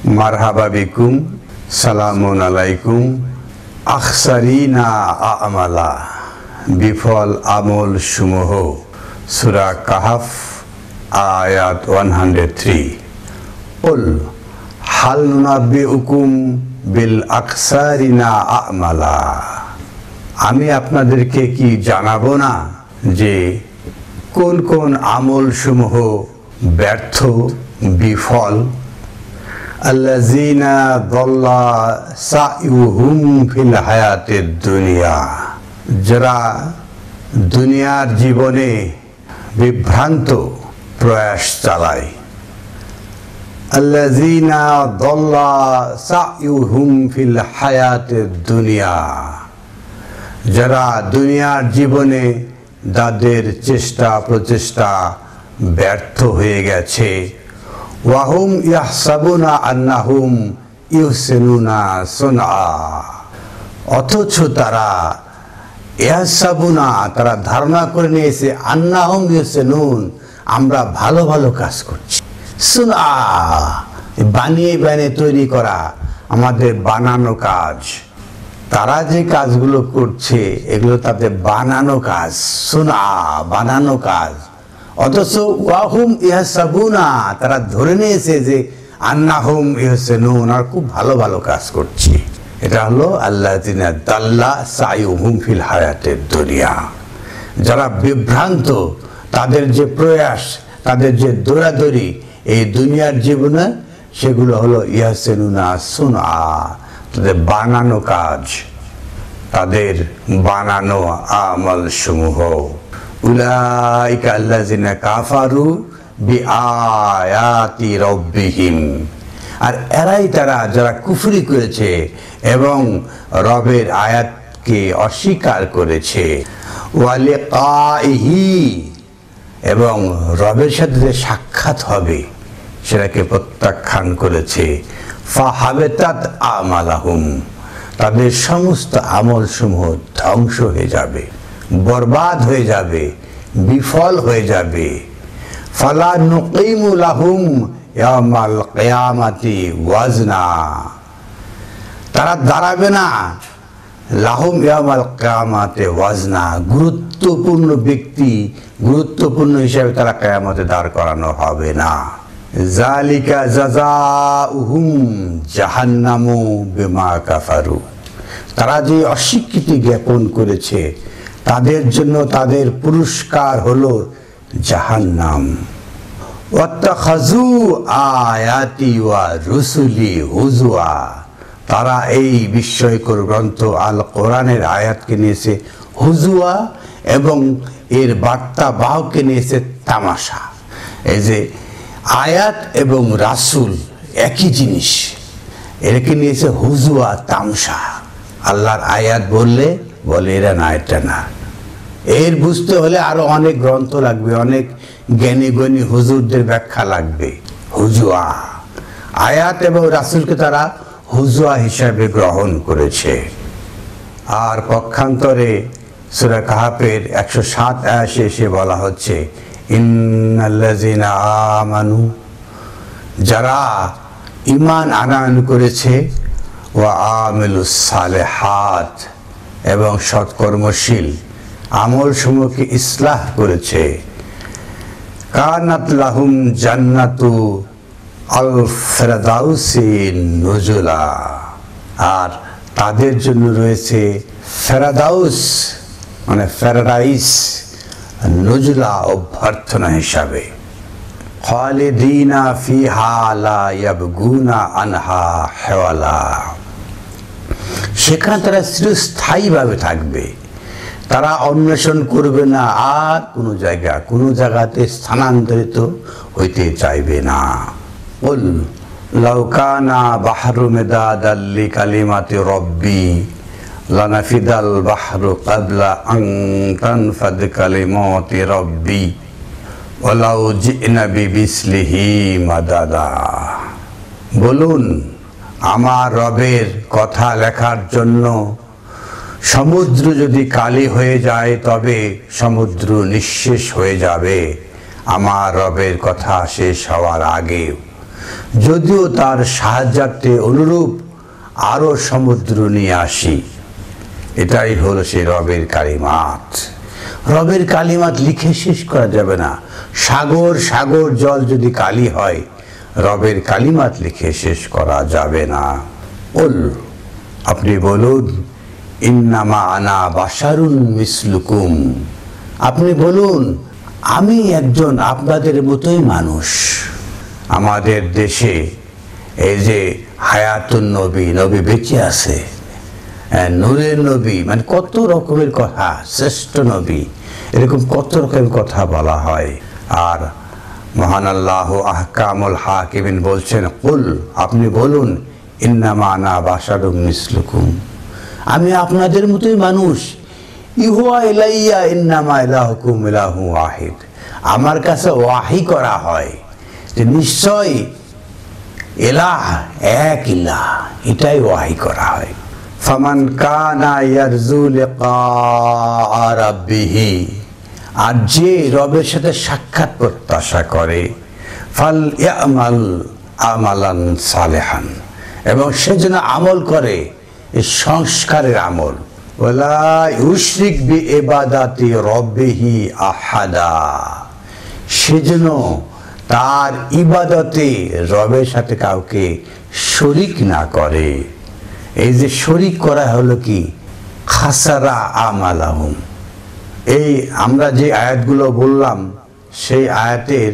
মারহাবা বিকুম, সালামুন আলাইকুম। আখসারিনা আমালা, বিফল আমল সমূহ। সূরা কাহাফ আয়াত 103। কুল হাল নুনাব্বিউকুম বিল আকসারিনা আমালা, আমি আপনাদেরকে কি জানাবো না যে কোন কোন আমল সমূহ ব্যর্থ, বিফল। আল্লাযীনা দাল্লা সাইউহুম ফিল হায়াতিদ দুনিয়া, যারা দুনিয়ার জীবনে বিভ্রান্ত প্রয়াস চালায়। আল্লাযীনা দাল্লা সাইউহুম ফিল হায়াতিদ দুনিয়া, যারা দুনিয়ার জীবনে তাদের চেষ্টা প্রচেষ্টা ব্যর্থ হয়ে গেছে। ওয়াহুম ইয়াহসাবুনা আন্নাহুম ইউহসিনুনা সুনআ, অথচ তারা ইয়াহসাবুনা, তারা ধারণা করে নিয়েছে, আন্নাহুম ইউহসিনুন, আমরা ভালো ভালো কাজ করছি। সুনআ, বানিয়ে বানিয়ে তৈরি করা, আমাদের বানানো কাজ। তারা যে কাজগুলো করছে এগুলো তাদের বানানো কাজ, সুনআ, বানানো কাজ। অথচ ওয়াহুম ইয়াহসাবুনা, তারা ধরে নিয়েছে যে আন্নাহুম ইউহসিনুন, আর খুব ভালো ভালো কাজ করছি। এটা হলো আল্লাযীনা দাল্লা সাইউহুম ফিল হায়াতিদ দুনিয়া, যারা বিভ্রান্ত, তাদের যে প্রয়াস, তাদের যে দৌড়াদৌড়ি এই দুনিয়ার জীবনে, সেগুলো হলো ইয়াহসিনুনা সুনআ, তাদের বানানো কাজ, তাদের বানানো আমল সমূহ। উলাইকা আল্লাযিনা কাফারু বিআয়াতি রাব্বিহিম, আর এরাই তারা যারা কুফরি করেছে এবং রবের আয়াতকে অস্বীকার করেছে। ওয়া লিকাইহি, এবং রবের সাথে যে সাক্ষাৎ হবে সেটাকে প্রত্যাখ্যান করেছে। ফাহাবাতাত আমালাহুম, তাদের সমস্ত আমল সমূহ ধ্বংস হয়ে যাবে, বরবাদ হয়ে যাবে, বিফল হয়ে যাবে। ফালা নুকিমু লাহুম ইয়াওমাল কিয়ামাতি ওয়াজনা, তারা দাঁড়াবে না লাহুম ইয়াওমাল কিয়ামাতি ওয়াজনা, গুরুত্বপূর্ণ ব্যক্তি, গুরুত্বপূর্ণ হিসাবে তারা কিয়ামতে দাঁড় করানো হবে না। যালিকা জাযাউহুম জাহান্নামু বিমা কাফারু, তারা যে অস্বীকৃতি জ্ঞাপন করেছে তাদের জন্য তাদের পুরস্কার হলো জাহান্নাম। ওয়াত্তাখাযু আয়াতি ওয়া রুসুলি হুজুয়া, তারা এই বিস্ময়কর গ্রন্থ আল কোরআনের আয়াতকে নিয়েছে হুজুয়া এবং এর বার্তা বাহককে নিয়েছে তামাশা। এই যে আয়াত এবং রাসূল একই জিনিস, এটাকে নিয়েছে হুজুয়া, তামসা। আল্লাহর আয়াত বললে বলে এরা না, এটা না। এর বুঝতে হলে আরো অনেক গ্রন্থ লাগবে, অনেক জ্ঞানী গুণী হুজুরদের ব্যাখ্যা লাগবে। হুজুয়া, আয়াত এবং রাসূলকে তারা হুজুয়া হিসাবে গ্রহণ করেছে। আর পক্ষান্তরে সূরা কাহাফের 107 আয়াতে এসে বলা হচ্ছে ইন্নাল্লাযিনা আমানু, যারা ঈমান আনয়ন করেছে, ওয়া আমিলুস সালিহাত, এবং সৎকর্মশীল আমল সমূহকে ইসলাহ করেছে, কানাত লাহুম জান্নাতু আল ফিরদাউসি নুজুলা, আর তাদের জন্য রয়েছে ফেরাদাউস মানে প্যারাডাইস, নুজুলা অভ্যর্থনা হিসাবে। খালিদিনা ফিহা লা ইয়াবগুনা আনহা হিওয়ালা, সেখানে তারা চিরস্থায়ীভাবে থাকবে, তারা অন্বেষণ করবে না আর কোনো জায়গাতে স্থানান্তরিত হইতে চাইবে না। কুল লাউ কানা বাহরু মিদাদাল লিকালিমাতি রব্বি লানাফিদাল বাহরু ক্বাবলা আন তানফাদ কালিমাতি রব্বি ওয়ালাউ জি'না বিমিসলিহি মাদাদা, বলুন আমার রবের কথা লেখার জন্য সমুদ্র যদি কালি হয়ে যায় তবে সমুদ্র নিঃশেষ হয়ে যাবে আমার রবের কথা শেষ হওয়ার আগে। যদিও তার সাহায্যার্থে অনুরূপ আরো সমুদ্র নিয়ে আসি। এটাই হলো সেই রবের কালিমাত। রবের কালিমাত লিখে শেষ করা যাবে না। সাগর সাগর জল যদি কালি হয়, রবের কালিমাত লিখে শেষ করা যাবে না। আপনি বলুন, ইন্নামা আনা বাশারুন মিসলুকুম, আপনি বলুন আমি একজন আপনাদের মতোই মানুষ। আমাদের দেশে এই যে হায়াতুন নবী, নবী বেঁচে আছে, নূরের নবী, মানে কত রকমের কথা, শ্রেষ্ঠ নবী, এরকম কত রকমের কথা বলা হয়। আর মহান আল্লাহ আহকামুল হাকিমিন বলছেন, কুল, আপনি বলুন, ইন্নামা আনা বাশারুম মিসলুকুম, আমি আপনাদের মতোই মানুষ। ইহুয়া ইলাইয়া ইন্নামা ইলাহুকুম ইলাহু ওয়াহিদ, আমার কাছে ওয়াহি করা হয় যে নিশ্চয় ইলাহ এক ইলাহ, এটাই ওয়াহি করা হয়। ফামান কানা ইয়ারজু লিকা রাব্বিহি, আর যে রবের সাথে সাক্ষাৎ প্রত্যাশা করে, ফাল ইয়ামাল আমালান সালেহান, এবং সে যেন আমল করে এই সংস্কারের আমল। ওয়ালা ইউশরিক বিইবাদাতি রাব্বিহি আহাদা, সে যেন তার ইবাদতে রবের সাথে কাউকে শরিক না করে। এই যে শরিক করা হলো কি, খাসারা আমালাহুম। এই আমরা যে আয়াতগুলো বললাম, সেই আয়াতের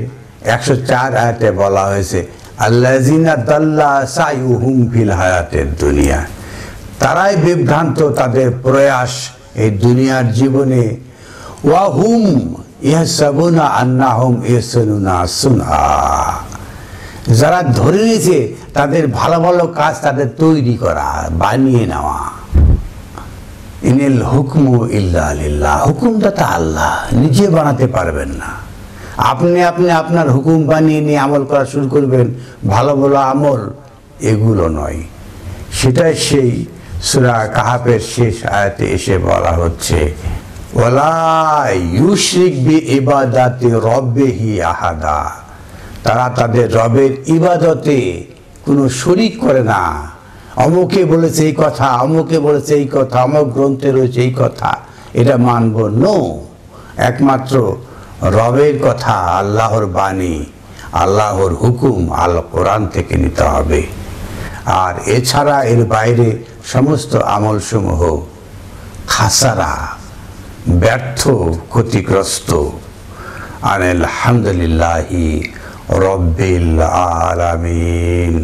104 আয়াতে বলা হয়েছে আল্লাযিনা দাল্লা সাইউহুম ফিল হায়াতের দুনিয়া, তারাই বিভ্রান্ত তাদের প্রয়াস এই দুনিয়ার জীবনে। ওয়াহুম ইয়াহসাবুনা আন্নাহুম ইয়াহসানুনা সুনআ, যারা ধরে নিয়েছে তাদের ভালো ভালো কাজ তাদের তৈরি করা, বানিয়ে নেওয়া। ইনিল হুকমু ইল্লা লিল্লাহ, হুকুমদাতা আল্লাহ, নিজে বানাতে পারবেন না। আপনি আপনার হুকুম বানিয়ে নিয়ে আমল করা শুরু করবেন, ভালো ভালো আমল, এগুলো নয়। সেটাই সেই সূরা কাহাফের শেষ আয়াতে এসে বলা হচ্ছে, ওয়ালা ইউশরিক বিইবাদাতি রাব্বিহি আহাদা, তারা তাদের রবের ইবাদতে কোনো শরিক করে না। অমুকে বলেছে এই কথা, অমুকে বলেছে এই কথা, অমুক গ্রন্থে রয়েছে এই কথা, এটা মানব নো। একমাত্র রবের কথা, আল্লাহর বাণী, আল্লাহর হুকুম আল কোরআন থেকে নিতে হবে। আর এছাড়া এর বাইরে সমস্ত আমলসমূহ খাসারা, ব্যর্থ, ক্ষতিগ্রস্ত। আলহামদুলিল্লাহি রব্বিল আলামিন।